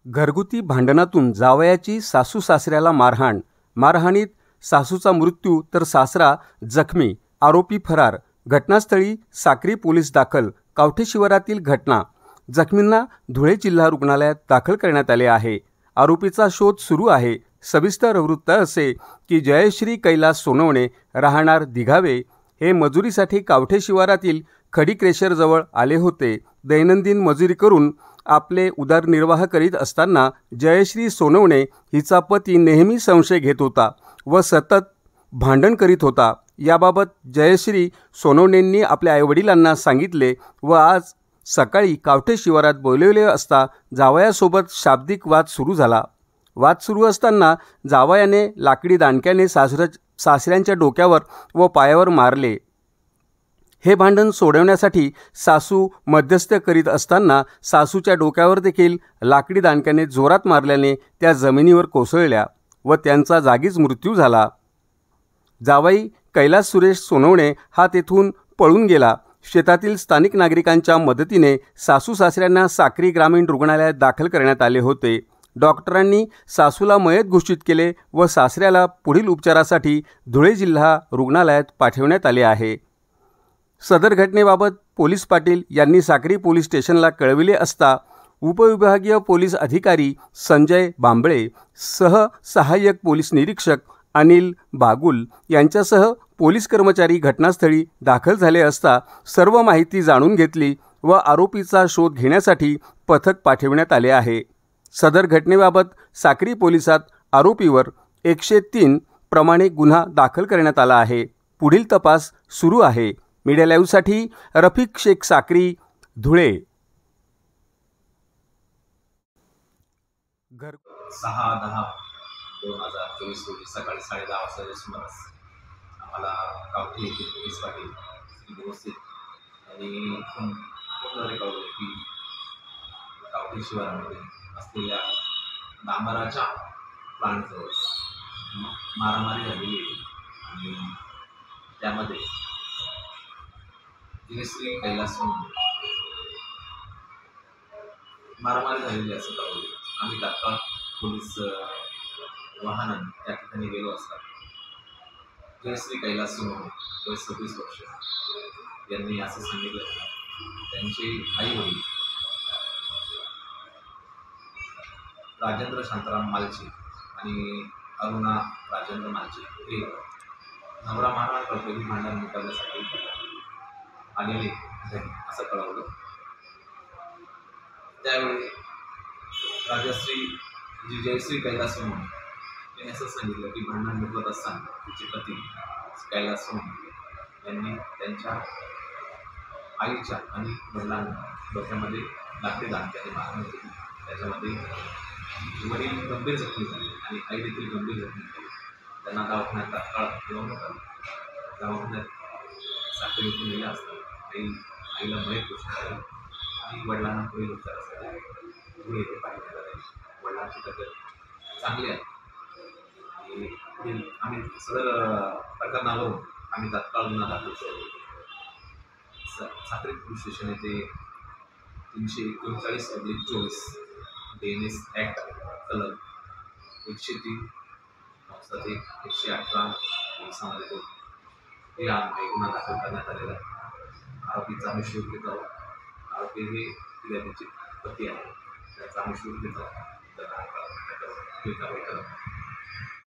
घरगुती भांडणातून जावयाची सासू सासऱ्याला मारहाण, मारहाणीत सासूचा मृत्यू तर सासरा जखमी, आरोपी फरार. घटनास्थळी साक्री पोलीस दाखल. कावठे शिवारातील घटना. जखमींना धुळे जिल्हा रुग्णालयात दाखल करण्यात आले आहे. आरोपीचा शोध सुरू आहे. सविस्तर वृत्त असे की जयश्री कैलास सोनवणे राहणार दिघावे हे मजुरीसाठी कावठे शिवारातील खडीक्रेशरजवळ आले होते. दैनंदिन मजुरी करून आपले उदरनिर्वाह करीत असताना जयश्री सोनवणे हिचा पती नेहमी संशय घेत होता व सतत भांडण करीत होता. याबाबत जयश्री सोनवणेंनी आपल्या आईवडिलांना सांगितले व आज सकाळी कावठे शिवारात बोलवले असता जावयासोबत शाब्दिक वाद सुरू झाला. वाद सुरू असताना जावयाने लाकडी दांडक्याने सासऱ्यांच्या डोक्यावर व पायावर मारले. हे भांडण सोडवण्यासाठी सासू मध्यस्थ करीत असताना सासूच्या डोक्यावर देखील लाकडी दांडक्याने जोरात मारल्याने त्या जमिनीवर कोसळल्या व त्यांचा जागीच मृत्यू झाला. जावई कैलास सुरेश सोनवणे हा तेथून पळून गेला. शेतातील स्थानिक नागरिकांच्या मदतीने सासू सासऱ्यांना साक्री ग्रामीण रुग्णालयात दाखल करण्यात आले होते. डॉक्टरांनी सासूला मयत घोषित केले व सासऱ्याला पुढील उपचारासाठी धुळे जिल्हा रुग्णालयात पाठवण्यात आले आहे. सदर घटनेबाबत पोलीस पाटील यांनी साक्री पोलीस स्टेशनला कळविले असता उपविभागीय पोलीस अधिकारी संजय बांबळे सह सहाय्यक पोलीस निरीक्षक अनिल बागुल यांच्यासह पोलीस कर्मचारी घटनास्थळी दाखल झाले असता सर्व माहिती जाणून घेतली व आरोपीचा शोध घेण्यासाठी पथक पाठविण्यात आले आहे. सदर घटनेबाबत साक्री पोलिसात आरोपीवर 103 प्रमाणे गुन्हा दाखल करण्यात आला आहे. पुढील तपास सुरू आहे. मीडिया लाईव्हसाठी रफिक शेख साक्री, धुळे. 6/10/2024 रोजी सकाळी 10:30 वाजताच्या सुमारास आम्हाला कावठी येथील पोलीस पाटील श्री व्यवस्थित यांनी फोनद्वारे कळवले की कावठी शिवारामध्ये असलेल्या डांबराच्या प्लांटजवळ मारामारी झालेली आहे आणि त्यामध्ये जयश्री कैलास सोनवणे मारामारी झालेली असं कळवले. आम्ही तात्काळ पोलीस वाहनाने त्या ठिकाणी गेलो असता जयश्री कैलास सोनवणे वय 26 वर्ष यांनी असं सांगितलं की त्यांचे आई वडील राजेंद्र शांताराम मालचे आणि अरुणा राजेंद्र मालचे हे नवरा मारहाण प्रकरणी भांडण मिटवण्यासाठी आलेले घरी असं कळवलं. त्यावेळी जयश्री कैलास सोनवणे यांनी असं सांगितलं की भांडण मिटवत असताना तिचे पती कैलास सोनवणे यांनी त्यांच्या आईच्या आणि वडिलांना डोक्यामध्ये लाकडी दांडक्याने मारहाण केली. त्याच्यामध्ये वडील गंभीर जखमी झाले आणि आई देखील गंभीर जखमी झाली. त्यांना दवाखान्यात तात्काळ बोलावण्यात आलं. दवाखान्यात साखर येथून गेल्या असता आईला मयत घोषित झाली आणि वडिलांना पुढील उपचारासाठी धुळे येथे पाठवण्यात आले. वडिलांची तब्येत चांगली आहे आणि पुढील आम्ही सदर प्रकरणावरून आम्ही तात्काळ गुन्हा दाखल केला. साक्री पोलीस स्टेशन येथे 339/24 DNS ॲक्ट कलम 103 118 118 हे गुन्हा दाखल करण्यात आलेला आहे. आरोपीचा आम्ही शोध घेत आहोत. आरोपी हे त्याचे पती आहे. त्याचा आम्ही शोध घेत आहोत.